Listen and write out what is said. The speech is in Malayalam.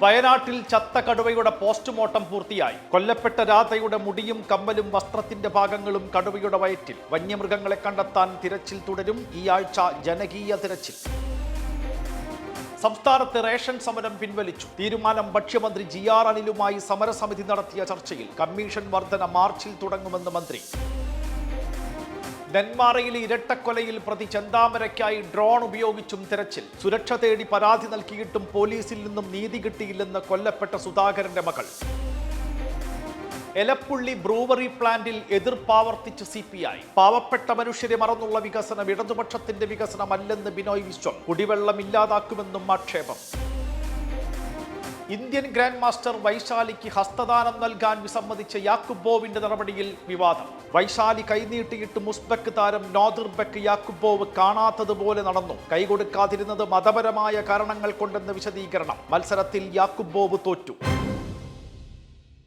വയനാട്ടിൽ ചത്ത കടുവയുടെ പോസ്റ്റ്മോർട്ടം പൂർത്തിയായി. കൊല്ലപ്പെട്ട രാധയുടെ മുടിയും കമ്മലും വസ്ത്രത്തിന്റെ ഭാഗങ്ങളും കടുവയുടെ വയറ്റിൽ. വന്യമൃഗങ്ങളെ കണ്ടെത്താൻ തിരച്ചിൽ തുടരും. ഈ ആഴ്ച ജനകീയ തിരച്ചിൽ. സംസ്ഥാനത്ത് റേഷൻ സമരം പിൻവലിച്ചു. തീരുമാനം ഭക്ഷ്യമന്ത്രി GR അനിലുമായി സമരസമിതി നടത്തിയ ചർച്ചയിൽ. കമ്മീഷൻ വർധന മാർച്ചിൽ തുടങ്ങുമെന്ന് മന്ത്രി. നെന്മാറയിലെ ഇരട്ടക്കൊലയിൽ പ്രതി ചെന്താമരയ്ക്കായി ഡ്രോൺ ഉപയോഗിച്ചും തിരച്ചിൽ. സുരക്ഷ തേടി പരാതി നൽകിയിട്ടും പോലീസിൽ നിന്നും നീതി കിട്ടിയില്ലെന്ന് കൊല്ലപ്പെട്ട സുധാകരന്റെ മകൾ. എലപ്പുള്ളി ബ്രൂവറി പ്ലാന്റിൽ എതിർപ്പാവർത്തിച്ച് CPI. പാവപ്പെട്ട മനുഷ്യരെ മറന്നുള്ള വികസനം ഇടതുപക്ഷത്തിന്റെ വികസനമല്ലെന്ന് ബിനോയ് വിശ്വം. കുടിവെള്ളം ഇല്ലാതാക്കുമെന്നും ആക്ഷേപം. ഇന്ത്യൻ ഗ്രാൻഡ് മാസ്റ്റർ വൈശാലിക്ക് ഹസ്തദാനം നൽകാൻ വിസമ്മതിച്ച യാക്കുബോവിന്റെ നടപടിയിൽ വിവാദം. വൈശാലി കൈനീട്ടിയിട്ട് ഉസ്ബെക്ക് താരം നോദിർബെക്ക് യാക്കുബോവ് കാണാത്തതുപോലെ നടന്നു. കൈകൊടുക്കാതിരുന്നത് മതപരമായ കാരണങ്ങൾ കൊണ്ടെന്ന് വിശദീകരണം. മത്സരത്തിൽ യാക്കുബോവ് തോറ്റു.